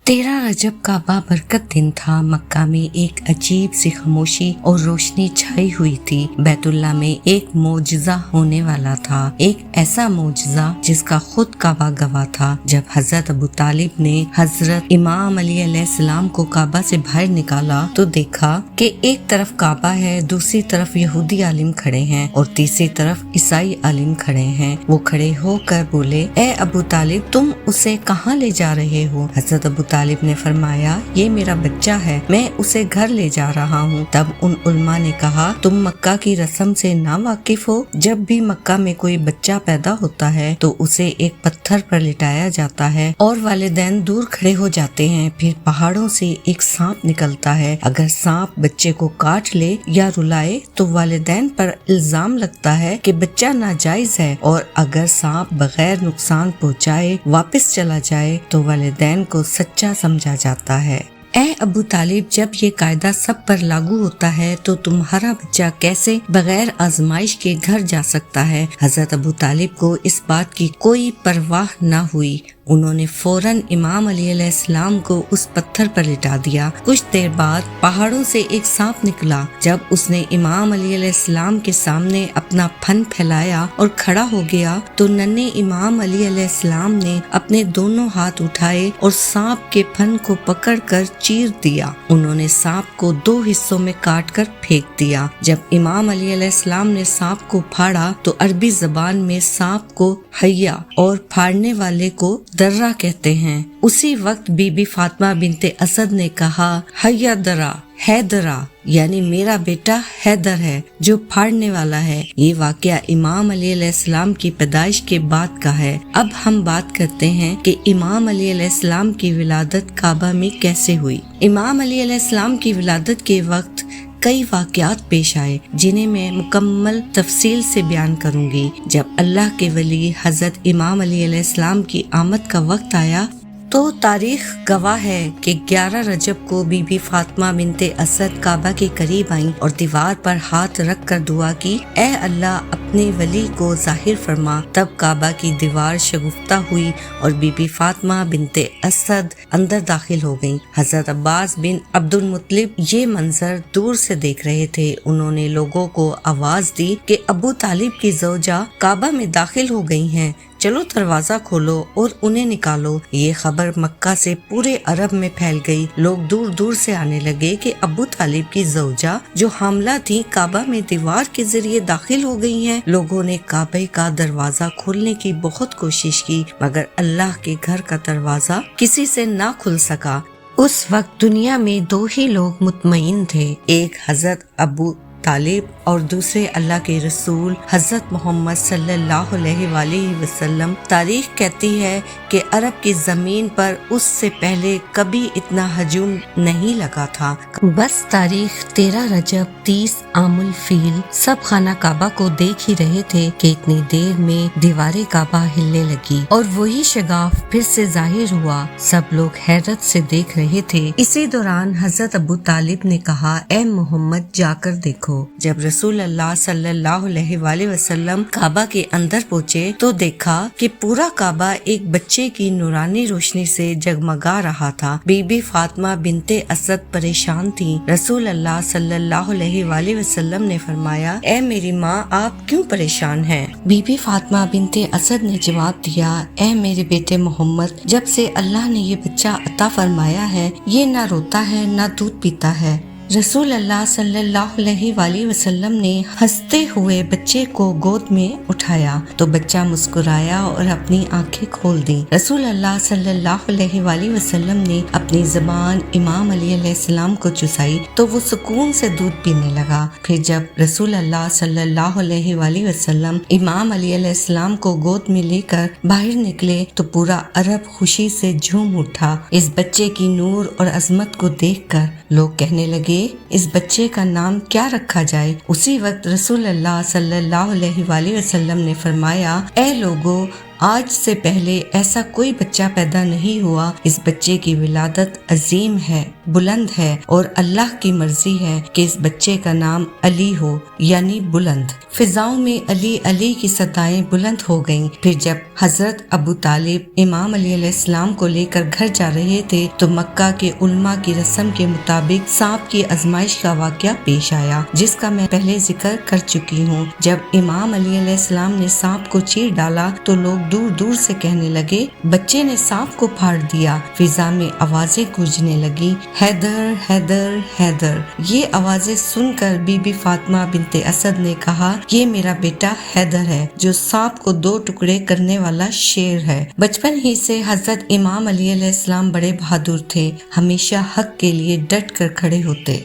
13 रजब का बाबरकत दिन था। मक्का में एक अजीब सी खामोशी और रोशनी छाई हुई थी। बैतुल्लाह में एक मौजज़ा होने वाला था, एक ऐसा मौजज़ा जिसका खुद काबा गवाह था। जब हजरत अबू तालिब ने हजरत इमाम अली अलैहिस्सलाम को काबा से बाहर निकाला तो देखा कि एक तरफ काबा है, दूसरी तरफ यहूदी आलिम खड़े हैं और तीसरी तरफ ईसाई आलिम खड़े हैं। वो खड़े होकर बोले, ए अबू तालिब, तुम उसे कहाँ ले जा रहे हो? हजरत अबू तालिब ने फरमाया, ये मेरा बच्चा है, मैं उसे घर ले जा रहा हूँ। तब उन उलमा ने कहा, तुम मक्का की रस्म से ना वाकिफ हो? जब भी मक्का में कोई बच्चा पैदा होता है तो उसे एक पत्थर पर लिटाया जाता है और वालिदैन दूर खड़े हो जाते हैं। फिर पहाड़ों से एक सांप निकलता है। अगर सांप बच्चे को काट ले या रुलाए तो वालिदैन पर इल्जाम लगता है कि बच्चा नाजायज है, और अगर सांप बगैर नुकसान पहुँचाए वापस चला जाए तो वालिदैन को सच्चा समझा जाता है। ए अबू तालिब, जब ये कायदा सब पर लागू होता है तो तुम्हारा बच्चा कैसे बगैर आजमाइश के घर जा सकता है? हजरत अबू तालिब को इस बात की कोई परवाह न हुई। उन्होंने फौरन इमाम अली अलैहिस्सलाम को उस पत्थर पर लिटा दिया। कुछ देर बाद पहाड़ों से एक सांप निकला। जब उसने इमाम अली अलैहिस्सलाम के सामने अपना फन फैलाया और खड़ा हो गया तो नन्हे इमाम अली अलैहिस्सलाम ने अपने दोनों हाथ उठाए और सांप के फन को पकड़कर चीर दिया। उन्होंने सांप को 2 हिस्सों में काट कर फेंक दिया। जब इमाम अली अलैहिस्सलाम ने सांप को फाड़ा तो अरबी जबान में सांप को हय्या और फाड़ने वाले को दर्रा कहते हैं। उसी वक्त बीबी फातिमा बिनते असद ने कहा, हय्या दरा, हैदरा, यानी मेरा बेटा हैदर है जो फाड़ने वाला है। ये वाकया इमाम अली अलैहिस्सलाम की पैदाइश के बाद का है। अब हम बात करते हैं कि इमाम अली अलैहिस्सलाम की विलादत काबा में कैसे हुई। इमाम अली अलैहिस्सलाम की विलादत के वक्त कई वाक़यात पेश आए जिन्हें मैं मुकम्मल तफसील से बयान करूंगी। जब अल्लाह के वली हजरत इमाम अली अलैहिस्सलाम की आमद का वक्त आया तो तारीख गवाह है कि 11 रजब को बीबी फातिमा बिनते असद काबा के करीब आईं और दीवार पर हाथ रख कर दुआ की, ए अल्लाह अपने वली को जाहिर फरमा। तब काबा की दीवार शगुफ्ता हुई और बीबी फातिमा बिनते असद अंदर दाखिल हो गईं। हजरत अब्बास बिन अब्दुल मुत्तलिब ये मंजर दूर से देख रहे थे। उन्होंने लोगों को आवाज दी कि अबू तालिब की ज़ौजा काबा में दाखिल हो गई हैं, चलो दरवाजा खोलो और उन्हें निकालो। ये खबर मक्का से पूरे अरब में फैल गई। लोग दूर दूर से आने लगे कि अबू तालिब की ज़ौजा जो हामला थी काबा में दीवार के जरिए दाखिल हो गई हैं। लोगों ने काबे का दरवाजा खोलने की बहुत कोशिश की मगर अल्लाह के घर का दरवाजा किसी से ना खुल सका। उस वक्त दुनिया में 2 ही लोग मुतमईन थे, एक हजरत अबू तालिब और दूसरे अल्लाह के रसूल हजरत मोहम्मद सल्लल्लाहु अलैहि वसल्लम। तारीख कहती है कि अरब की जमीन पर उससे पहले कभी इतना हजूम नहीं लगा था। बस तारीख 13 रजब 30 आमुल फील सब खाना काबा को देख ही रहे थे कि इतनी देर में दीवारें काबा हिलने लगी और वही शगाफ फिर से जाहिर हुआ। सब लोग हैरत से देख रहे थे। इसी दौरान हजरत अबू तालिब ने कहा, ए मोहम्मद, जाकर देखो। जब रसूल अल्लाह सल्लल्लाहु अलैहि वसल्लम काबा के अंदर पहुँचे तो देखा कि पूरा काबा एक बच्चे की नूरानी रोशनी से जगमगा रहा था। बीबी फातिमा बिनते असद परेशान थी। रसूल अल्लाह सल्लल्लाहु अलैहि वसल्लम ने फरमाया, ए मेरी माँ, आप क्यों परेशान हैं? बीबी फातिमा बिनते असद ने जवाब दिया, ए मेरे बेटे मोहम्मद, जब से अल्लाह ने ये बच्चा अता फरमाया है ये ना रोता है ना दूध पीता है। रसूल अल्लाह सल्लल्लाहु अलैहि वसल्लम ने हंसते हुए बच्चे को गोद में उठाया तो बच्चा मुस्कुराया और अपनी आंखें खोल दी। रसूल अल्लाह सल्लल्लाहु अलैहि वसल्लम ने अपनी ज़बान इमाम अली अलैहिस्सलाम को चुसाई तो वो सुकून से दूध पीने लगा। फिर जब रसूल अल्लाह सल्लल्लाहु अलैहि वसल्लम इमाम अली अलैहिस्सलाम को गोद में लेकर बाहर निकले तो पूरा अरब खुशी से झूम उठा। इस बच्चे की नूर और अजमत को देखकर लोग कहने लगे, इस बच्चे का नाम क्या रखा जाए। उसी वक्त रसूल अल्लाह सल्लल्लाहु अलैहि वसल्लम ने फरमाया, ए लोगो, آج سے پہلے ایسا کوئی بچہ پیدا نہیں ہوا. اس بچے کی ولادت عظیم ہے، بلند ہے، اور اللہ کی مرضی ہے کہ اس بچے کا نام علی ہو، یعنی بلند. فضاؤں میں علی علی کی صدائیں بلند ہو گئیں. پھر جب حضرت ابو طالب امام علی علیہ السلام کو لے کر گھر جا رہے تھے تو مکہ کے علماء کی رسم کے مطابق سانپ کی آزمائش کا واقعہ پیش آیا، جس کا میں پہلے ذکر کر چکی ہوں. جب امام علی علیہ السلام نے سانپ کو چیر ڈالا تو لوگ دور دور سے کہنے لگے بچے نے سانپ کو پھاڑ دیا. فضا میں آوازیں گونجنے لگی، حیدر حیدر حیدر. یہ آوازیں سن کر بی بی فاطمہ بنت اسد نے کہا یہ میرا بیٹا حیدر ہے جو سانپ کو 2 ٹکڑے کرنے والا شیر ہے. بچپن ہی سے حضرت امام علی علیہ السلام بڑے بہادر تھے، ہمیشہ حق کے لیے ڈٹ کر کھڑے ہوتے.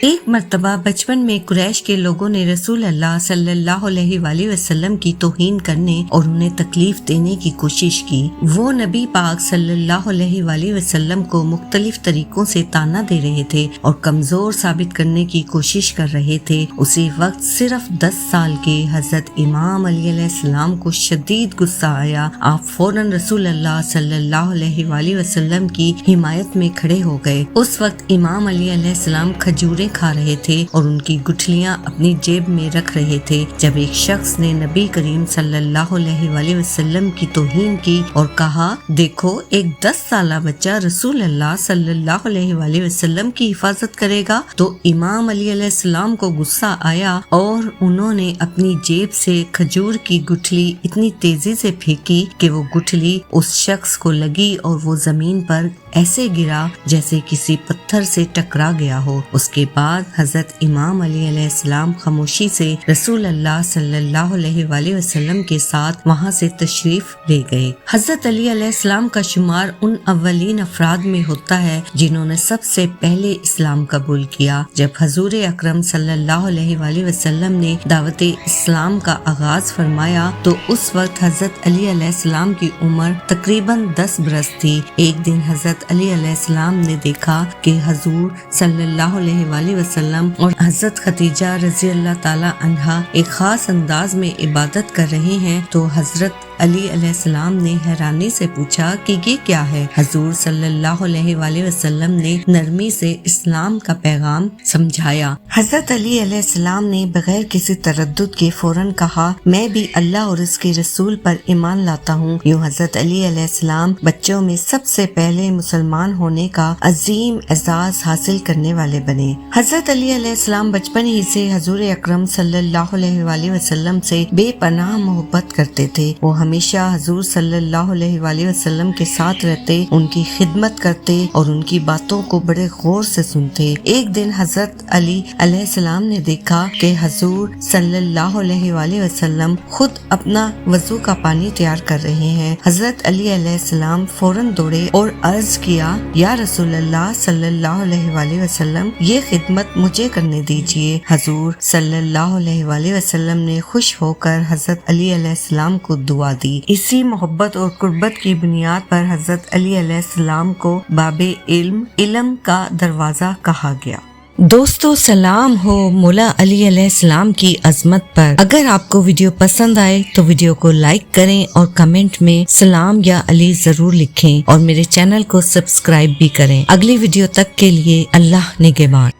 ایک مرتبہ بچپن میں قریش کے لوگوں نے رسول اللہ صلی اللہ علیہ وآلہ وسلم کی توہین کرنے اور انہیں تکلیف دینے کی کوشش کی. وہ نبی پاک صلی اللہ علیہ وآلہ وسلم کو مختلف طریقوں سے طعنہ دے رہے تھے اور کمزور ثابت کرنے کی کوشش کر رہے تھے. اسی وقت صرف 10 سال کے حضرت امام علی علیہ السلام کو شدید غصہ آیا. آپ فوراً رسول اللہ صلی اللہ علیہ وآلہ وسلم کی حمایت میں کھڑے ہو گئے. اس وقت امام علی علیہ السلام کھجوریں کھا رہے تھے اور ان کی گٹھلیاں اپنی جیب میں رکھ رہے تھے جب ایک شخص نے نبی کریم صلی اللہ علیہ وآلہ وسلم کی توہین کی اور کہا دیکھو ایک 10 سالہ بچہ رسول اللہ صلی اللہ علیہ وآلہ وسلم کی حفاظت کرے گا. تو امام علی علیہ السلام کو غصہ آیا اور انہوں نے اپنی جیب سے کھجور کی گٹھلی اتنی تیزی سے پھینکی کہ وہ گٹھلی اس شخص کو لگی اور وہ زمین پر ایسے گرا جیسے کسی پتھر سے ٹکرا گیا ہو. اس کے بعد حضرت امام علی علیہ السلام خاموشی سے رسول اللہ صلی اللہ علیہ وآلہ وسلم کے ساتھ وہاں سے تشریف لے گئے. حضرت علی علیہ السلام کا شمار ان اولین افراد میں ہوتا ہے جنہوں نے سب سے پہلے اسلام قبول کیا. جب حضور اکرم صلی اللہ علیہ وآلہ وسلم نے دعوت اسلام کا آغاز فرمایا تو اس وقت حضرت علی علیہ السلام کی عمر تقریباً 10 برس تھی. ایک دن حضرت علی علیہ السلام نے دیکھا کہ حضور صلی اللہ علیہ وآلہ وسلم اور حضرت خدیجہ رضی اللہ تعالی عنہا ایک خاص انداز میں عبادت کر رہے ہیں تو حضرت علی علیہ السلام نے حیرانی سے پوچھا کہ یہ کیا ہے. حضور صلی اللہ علیہ وآلہ وسلم نے نرمی سے اسلام کا پیغام سمجھایا. حضرت علی علیہ السلام نے بغیر کسی تردد کے فوراً کہا میں بھی اللہ اور اس کے رسول پر ایمان لاتا ہوں. یوں حضرت علی علیہ السلام بچوں میں سب سے پہلے مسلمان ہونے کا عظیم اعزاز حاصل کرنے والے بنے. حضرت علی علیہ السلام بچپن ہی سے حضور اکرم صلی اللہ علیہ وآلہ وسلم سے بے پناہ محبت کرتے تھے. وہ ہمیشہ حضور صلی اللہ علیہ وآلہ وسلم کے ساتھ رہتے، ان کی خدمت کرتے اور ان کی باتوں کو بڑے غور سے سنتے. ایک دن حضرت علی علیہ السلام نے دیکھا کہ حضور صلی اللہ علیہ وآلہ وسلم خود اپنا وضو کا پانی تیار کر رہے ہیں. حضرت علی علیہ السلام فوراً دوڑے اور عرض کیا یا رسول اللہ صلی اللہ علیہ وآلہ وسلم یہ خدمت مجھے کرنے دیجیے. حضور صلی اللہ علیہ وآلہ وسلم نے خوش ہو کر حضرت علی علیہ السلام کو دعا دی. اسی محبت اور قربت کی بنیاد پر حضرت علی علیہ السلام کو باب علم کا دروازہ کہا گیا. دوستو سلام ہو مولا علی علیہ السلام کی عظمت پر. اگر آپ کو ویڈیو پسند آئے تو ویڈیو کو لائک کریں اور کمنٹ میں سلام یا علی ضرور لکھیں اور میرے چینل کو سبسکرائب بھی کریں. اگلی ویڈیو تک کے لیے اللہ نگہبان.